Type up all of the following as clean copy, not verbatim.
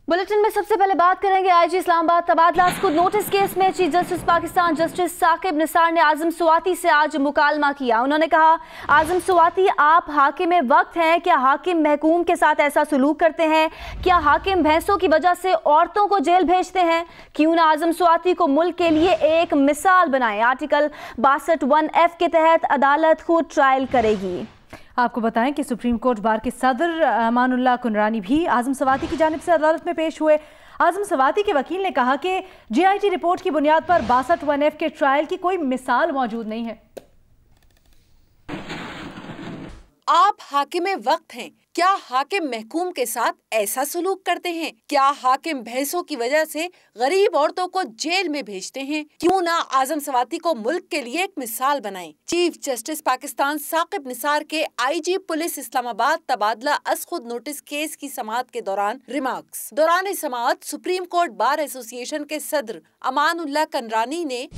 Bulletin में सबसे पहले बात करेंगे आईजी इस्लामाबाद तबादला खुद नोटिस केस में chief justice Pakistan justice Saqib Nisar ने आजम स्वाति से आज मुकालमा किया। उन्होंने कहा, आजम स्वाति, आप हाकिम वक्त हैं, क्या हाकिम महकूम के साथ ऐसा सलूक करते हैं? क्या हाकिम भैंसों की वजह से औरतों को जेल भेजते हैं? क्यों ना आजम स्वाति को मुल्क के लिए एक मिसाल बनाएं। आर्टिकल 62(1)(f) के तहत अदालत खुद ट्रायल करेगी। आपको बताएं कि सुप्रीम कोर्ट बार के सदर अमानुल्लाह कुनरानी भी आजम स्वाति की जानिब से अदालत में पेश हुए। आजम स्वाति के वकील ने कहा कि जीआईटी रिपोर्ट की बुनियाद पर 62(1)(f) के ट्रायल की कोई मिसाल मौजूद नहीं है। आप हाकिम वक्त हैं, क्या हाकिम महकूम के साथ ऐसा सलूक करते हैं? क्या हाकिम भैंसों की वजह से गरीब औरतों को जेल में भेजते हैं? क्यों ना आजम स्वाति को मुल्क के लिए एक मिसाल बनाएं। चीफ जस्टिस पाकिस्तान साकिब निसार के आईजी पुलिस इस्लामाबाद तबादला खुद नोटिस केस की समाअत के दौरान रिमार्क्स। दौरान समाअत सुप्रीम कोर्ट बार एसोसिएशन के सदर अमानुल्लाह कुनरानी ने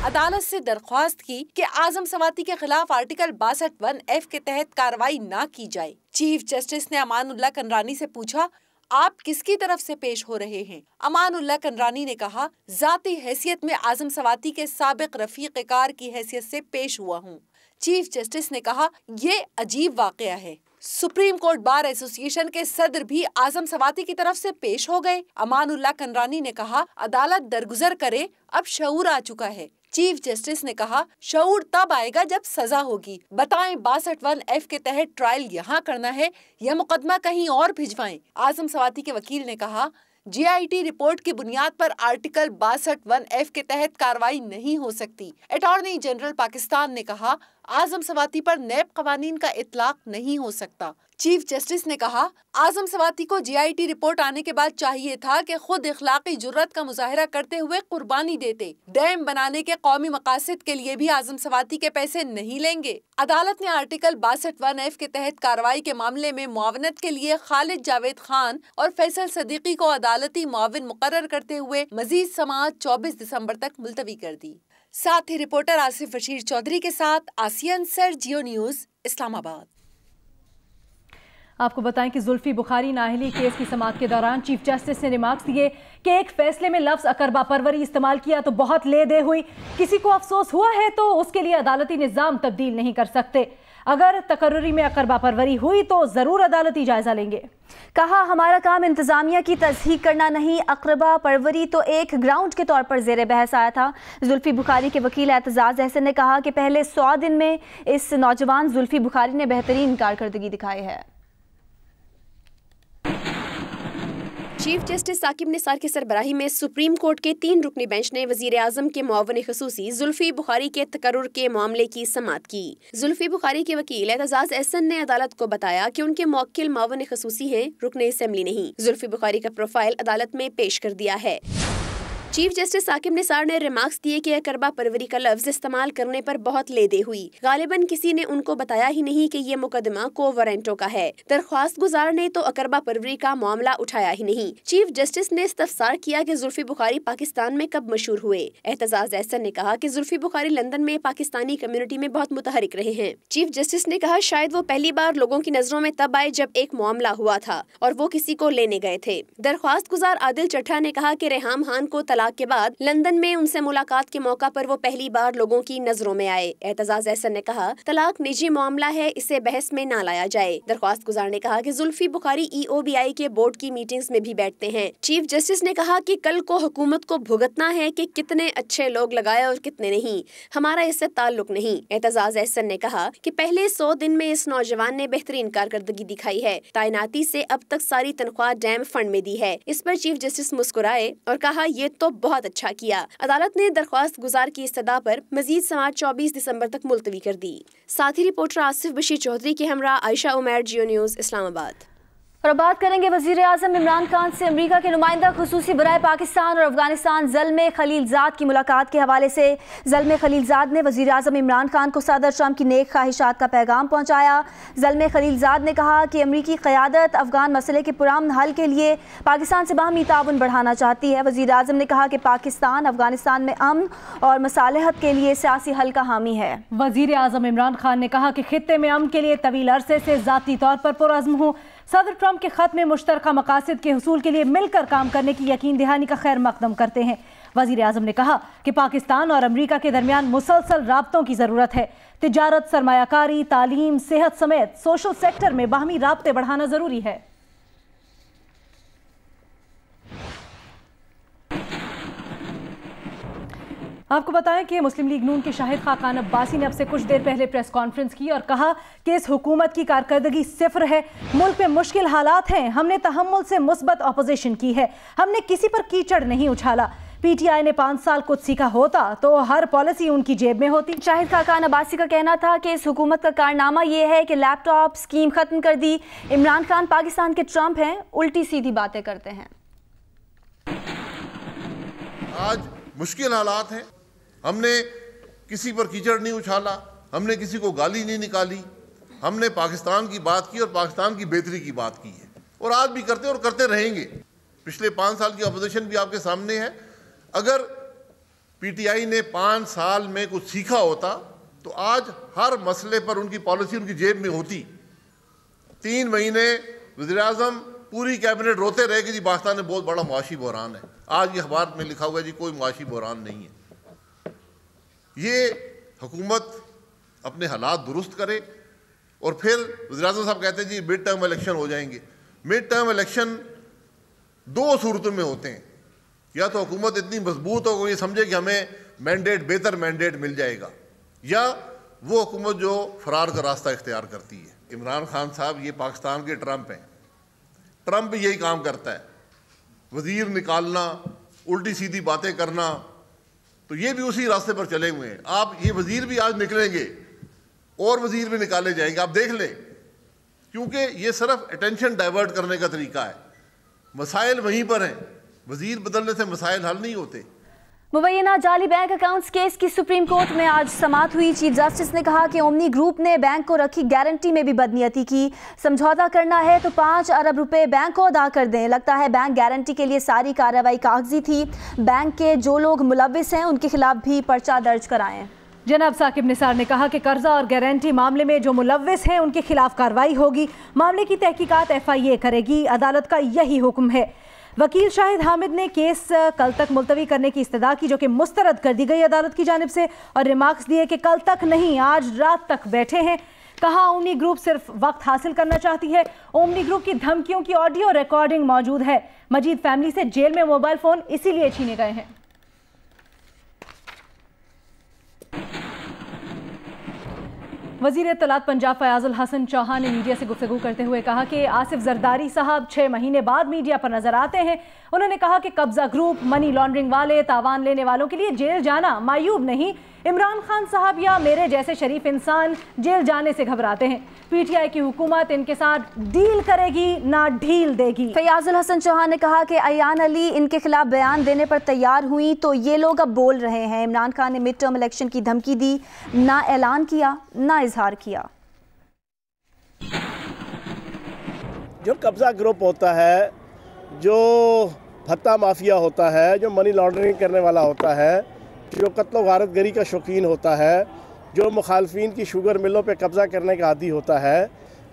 अदालत से दरख्वास्त की कि आजम स्वाति के खिलाफ आर्टिकल 62(1)(f) के तहत कार्रवाई ना की जाए। चीफ जस्टिस ने अमानुल्लाह कुनरानी से पूछा, आप किसकी तरफ से पेश हो रहे हैं? अमानुल्लाह कुनरानी ने कहा, जाती हैसियत में आजम स्वाति के साबिक रफीक कार की हैसियत से पेश हुआ हूँ। चीफ जस्टिस ने कहा, ये अजीब वाकया है। सुप्रीम कोर्ट बार एसोसिएशन के सदर भी आजम स्वाति की तरफ से पेश हो गए। अमानुल्लाह कुनरानी ने कहा, अदालत दरगुजर करे, अब शऊर आ चुका है। चीफ जस्टिस ने कहा, शऊर तब आएगा जब सजा होगी। बताएं 62(1)(f) के तहत ट्रायल यहाँ करना है या मुकदमा कहीं और भिजवाएं। आजम स्वाति के वकील ने कहा, जीआईटी रिपोर्ट की बुनियाद पर आर्टिकल 62(1)(f) के तहत कार्रवाई नहीं हो सकती। अटॉर्नी जनरल पाकिस्तान ने कहा, आजम स्वाति पर नैब कवानीन का इतलाक नहीं हो सकता। चीफ जस्टिस ने कहा, आजम स्वाति को जीआईटी रिपोर्ट आने के बाद चाहिए था कि खुद इखलाकी जुर्रत का मुजाहिरा करते हुए कुर्बानी देते। डैम बनाने के कौमी मकासद के लिए भी आजम स्वाति के पैसे नहीं लेंगे। अदालत ने आर्टिकल 62(1)(f) के तहत कार्रवाई के मामले में मुआवनत के लिए खालिद जावेद खान और फैसल सदीकी को अदालती मुआविन मुकर्रर करते हुए मजीद समाअत 24 दिसंबर तक मुलतवी कर दी। साथ ही रिपोर्टर आसिफ बशीर चौधरी के साथ आसिया अंसर, जियो न्यूज, इस्लामाबाद। आपको बताएं कि जुल्फी बुखारी नाअहली केस की समाअत के दौरान चीफ जस्टिस ने रिमार्क्स दिए कि एक फैसले में लफ्ज अकरबा परवरी इस्तेमाल किया तो बहुत ले दे हुई। किसी को अफसोस हुआ है तो उसके लिए अदालती निज़ाम तब्दील नहीं कर सकते। अगर तकर्रुरी में अकरबा परवरी हुई तो जरूर अदालती जायजा लेंगे। कहा, हमारा काम इंतजामिया की तस्दीक करना नहीं, अकरबा परवरी तो एक ग्राउंड के तौर पर जेर बहस आया था। जुल्फी बुखारी के वकील एतजाज अहसन ने कहा कि पहले 100 दिन में इस नौजवान जुल्फी बुखारी ने बेहतरीन कारकर्दगी दिखाई है। चीफ जस्टिस साकिब निसार की सरबराही में सुप्रीम कोर्ट के 3 रुकनी बेंच ने वजीर आजम के मुआविन खसूसी जुल्फी बुखारी के तकर्रुर के मामले की समाअत की। जुल्फी बुखारी के वकील एतजाज अहसन ने अदालत को बताया कि उनके मुवक्किल मुआविन खसूसी हैं, रुकने असेंबली नहीं। जुल्फी बुखारी का प्रोफाइल अदालत में पेश कर दिया है। चीफ जस्टिस साकिब निसार ने रिमार्क्स दिए कि अकरबा परवरी का लफ्ज इस्तेमाल करने पर बहुत लेदे हुई। गालिबन किसी ने उनको बताया ही नहीं कि ये मुकदमा को वारंटो का है। दरख्वास्त गुजार ने तो अकरबा परवरी का मामला उठाया ही नहीं। चीफ जस्टिस ने इस्तफसार किया कि जुल्फी बुखारी पाकिस्तान में कब मशहूर हुए। एतजाज अहसन ने कहा कि जुल्फी बुखारी लंदन में पाकिस्तानी कम्युनिटी में बहुत मुतहरिक रहे हैं। चीफ जस्टिस ने कहा, शायद वो पहली बार लोगों की नजरों में तब आए जब एक मामला हुआ था और वो किसी को लेने गए थे। दरख्वास्त गुजार आदिल चट्ठा ने कहा कि रेहाम खान को तलाक के बाद लंदन में उनसे मुलाकात के मौका पर वो पहली बार लोगों की नजरों में आए। एतजाज अहसन ने कहा, तलाक निजी मामला है, इसे बहस में ना लाया जाए। दरख्वास्त गुजार ने कहा कि जुल्फी बुखारी EOBI के बोर्ड की मीटिंग्स में भी बैठते हैं। चीफ जस्टिस ने कहा कि कल को हुकूमत को भुगतना है कि कितने अच्छे लोग लगाए और कितने नहीं, हमारा इससे ताल्लुक नहीं। एतजाज अहसन ने कहा कि पहले 100 दिन में इस नौजवान ने बेहतरीन कारकर्दगी दिखाई है। तैनाती से अब तक सारी तनख्वाह डैम फंड में दी है। इस पर चीफ जस्टिस मुस्कुराए और कहा, ये तो बहुत अच्छा किया। अदालत ने दरख्वास्त गुजार की इस्तदा पर मजीद समाअत 24 दिसंबर तक मुलतवी कर दी। साथ ही रिपोर्टर आसिफ बशीर चौधरी के हमरा आयशा उमैर, जियो न्यूज, इस्लामाबाद। और बात करेंगे वजीर आजम इमरान खान से अमरीका के नुमाइंदा खुसूसी बराए पाकिस्तान और अफगानिस्तान ज़ल्मे खलीलजाद की मुलाकात के हवाले से। ज़ल्मे खलीलजाद ने वजीर आजम इमरान खान को सदर ट्रंप की नेक ख्वाहिशात का पैगाम पहुँचाया। ज़ल्मे खलीलजाद ने कहा कि अमरीकी क़यादत अफगान मसले के पुरअमन हल के लिए पाकिस्तान से बाहमी ताउन बढ़ाना चाहती है। वजीर आजम ने कहा कि पाकिस्तान अफगानिस्तान में अमन और मसालहत के लिए सियासी हल का हामी है। वजीर आजम इमरान खान ने कहा कि खित्ते में अमन के लिए तवील अरसे से ज़ाती तौर पर पुरअज़्म हूँ। सदर ट्रंप के खत में मुश्तरका मकासद के हुसूल के लिए मिलकर काम करने की यकीन दहानी का खैर मकदम करते हैं। वज़ीर आज़म ने कहा कि पाकिस्तान और अमरीका के दरमियान मुसलसल राब्तों की ज़रूरत है। तिजारत, सरमायाकारी, तालीम, सेहत समेत सोशल सेक्टर में बाहमी राब्ते बढ़ाना ज़रूरी है। आपको बताएं कि मुस्लिम लीग नून के शाहिद खाकान अब्बासी ने अब से कुछ देर पहले प्रेस कॉन्फ्रेंस की और कहा कि इस हुकूमत की कारकर्दगी सिफर है। मुल्क में मुश्किल हालात हैं, हमने तहम्मुल से मुस्बत अपोजिशन की है, हमने किसी पर कीचड़ नहीं उछाला। पीटीआई ने 5 साल कुछ सीखा होता तो हर पॉलिसी उनकी जेब में होती। शाहिद खाकान अब्बासी का कहना था कि इस हुकूमत का कारनामा ये है कि लैपटॉप स्कीम खत्म कर दी। इमरान खान पाकिस्तान के ट्रंप हैं, उल्टी सीधी बातें करते हैं। आज मुश्किल हालात हैं, हमने किसी पर कीचड़ नहीं उछाला, हमने किसी को गाली नहीं निकाली, हमने पाकिस्तान की बात की और पाकिस्तान की बेहतरी की बात की है और आज भी करते और करते रहेंगे। पिछले 5 साल की अपोजिशन भी आपके सामने है। अगर पीटीआई ने 5 साल में कुछ सीखा होता तो आज हर मसले पर उनकी पॉलिसी उनकी जेब में होती। 3 महीने वज़ीर-ए-आज़म पूरी कैबिनेट रोते रहे कि जी पाकिस्तान में बहुत बड़ा मुआशी बहरान है। आज ये अखबार में लिखा हुआ है जी कोई मुआशी बहरान नहीं है। ये हुकूमत अपने हालात दुरुस्त करे और फिर वज़ीर-ए-आज़म साहब कहते हैं जी मिड टर्म इलेक्शन हो जाएंगे। मिड टर्म इलेक्शन 2 सूरतों में होते हैं, या तो हुकूमत इतनी मजबूत हो ये समझे कि हमें मैंडेट, बेहतर मैंडेट मिल जाएगा, या वो हुकूमत जो फरार का रास्ता इख्तियार करती है। इमरान खान साहब ये पाकिस्तान के ट्रंप हैं। ट्रंप भी यही काम करता है, वज़ीर निकालना, उल्टी सीधी बातें करना, तो ये भी उसी रास्ते पर चले हुए हैं। आप ये वज़ीर भी आज निकलेंगे और वज़ीर भी निकाले जाएंगे, आप देख लें, क्योंकि ये सिर्फ अटेंशन डाइवर्ट करने का तरीका है। मसाइल वहीं पर हैं, वज़ीर बदलने से मसाइल हल नहीं होते। मुबैना जाली बैंक अकाउंट्स केस की सुप्रीम कोर्ट में आज समाअत हुई। चीफ जस्टिस ने कहा कि ओमनी ग्रुप ने बैंक को रखी गारंटी में भी बदनीयती की। समझौता करना है तो 5 अरब रुपए बैंक को अदा कर दें। लगता है बैंक गारंटी के लिए सारी कार्रवाई कागजी थी। बैंक के जो लोग मुलविस हैं उनके खिलाफ भी पर्चा दर्ज कराएं। जनाब साकिब निसार ने कहा कि कर्जा और गारंटी मामले में जो मुलविस हैं उनके खिलाफ कार्रवाई होगी। मामले की तहकीकात FIA करेगी। अदालत का यही हुक्म है। वकील शाहिद हामिद ने केस कल तक मुलतवी करने की इस्तदा की, जो कि मुस्तरद कर दी गई अदालत की जानिब से, और रिमार्क्स दिए कि कल तक नहीं आज रात तक बैठे हैं। कहा ओमनी ग्रुप सिर्फ वक्त हासिल करना चाहती है। ओमनी ग्रुप की धमकियों की ऑडियो रिकॉर्डिंग मौजूद है। मजीद फैमिली से जेल में मोबाइल फोन इसीलिए छीने गए हैं। वज़ीर इत्तलात पंजाब फयाजुल हसन चौहान ने मीडिया से गुफ्तगू करते हुए कहा कि आसिफ जरदारी साहब 6 महीने बाद मीडिया पर नजर आते हैं। उन्होंने कहा कि कब्जा ग्रुप, मनी लॉन्ड्रिंग वाले, तावान लेने वालों के लिए जेल जाना मायूब नहीं। इमरान खान साहब या मेरे जैसे शरीफ इंसान जेल जाने से घबराते हैं। पीटीआई की हुकूमत इनके साथ डील करेगी, ना ढील देगी। फयाजुल हसन चौहान ने कहा कि अयान अली इनके खिलाफ बयान देने पर तैयार हुई तो ये लोग अब बोल रहे हैं। इमरान खान ने मिड टर्म इलेक्शन की धमकी दी, ना ऐलान किया, ना इजहार किया। जो कब्जा ग्रुप होता है, जो भत्ता माफिया होता है, जो मनी लॉन्ड्रिंग करने वाला होता है, जो कत्ल गारत गरी का शौकीन होता है, जो मुखालफिन की शुगर मिलों पे कब्ज़ा करने का आदी होता है,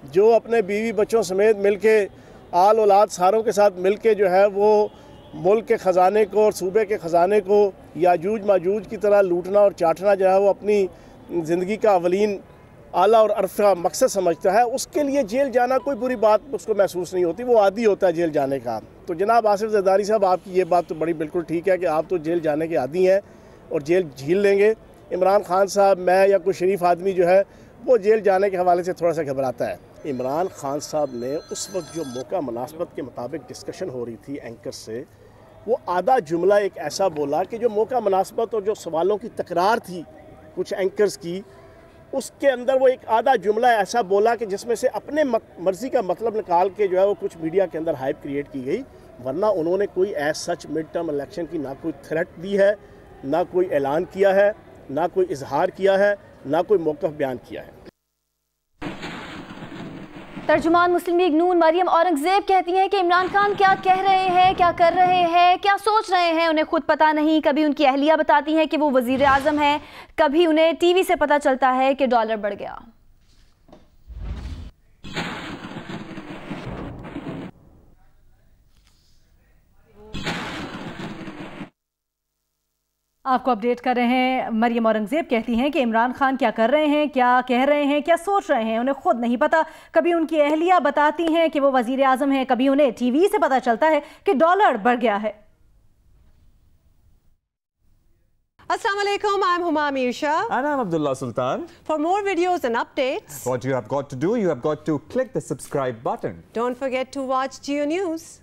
जो अपने बीवी बच्चों समेत मिल के आल औलाद सारों के साथ मिल के जो है वो मुल्क के ख़जाने को और सूबे के ख़जाने को याजूज माजूज की तरह लूटना और चाटना जो है वो अपनी ज़िंदगी का अवलीन आला और अरफा मकसद समझता है, उसके लिए जेल जाना कोई बुरी बात उसको महसूस नहीं होती, वो आदी होता है जेल जाने का। तो जनाब आसिफ जरदारी साहब, आपकी ये बात तो बड़ी बिल्कुल ठीक है कि आप तो जेल जाने के आदी हैं और जेल झील लेंगे। इमरान खान साहब, मैं या कोई शरीफ आदमी जो है वो जेल जाने के हवाले से थोड़ा सा घबराता है। इमरान खान साहब ने उस वक्त जो मौका मुनासबत के मुताबिक डिस्कशन हो रही थी एंकर से, वो आधा जुमला एक ऐसा बोला कि जो मौका मुनासबत और जो सवालों की तकरार थी कुछ एंकर्स की, उसके अंदर वो एक आधा जुमला ऐसा बोला कि जिसमें से अपने मर्ज़ी का मतलब निकाल के जो है वो कुछ मीडिया के अंदर हाइप क्रिएट की गई। वरना उन्होंने कोई as such mid term election की ना कोई थ्रेट दी है, ना कोई ऐलान किया है, ना कोई इजहार किया है, ना कोई मौक़िफ़ बयान किया है। तर्जुमान मुस्लिम लीग नून मरियम औरंगजेब कहती हैं कि इमरान खान क्या कह रहे हैं, क्या कर रहे हैं, क्या सोच रहे हैं, उन्हें खुद पता नहीं। कभी उनकी अहलिया बताती हैं कि वो वजीर आज़म है, कभी उन्हें टीवी से पता चलता है कि डॉलर बढ़ गया। आपको अपडेट कर रहे हैं। मरियम औरंगजेब कहती हैं कि इमरान खान क्या कर रहे हैं, क्या कह रहे हैं, क्या सोच रहे हैं, उन्हें खुद नहीं पता। कभी उनकी अहलिया बताती हैं कि वो वजीर आजम हैं, कभी उन्हें टीवी से पता चलता है कि डॉलर बढ़ गया है। Assalamu alaikum, I'm Huma Amir Shah. And I'm Abdullah Sultan. For more videos and updates, What you have got to do, you have got to click the subscribe button. don't forget to watch Geo News.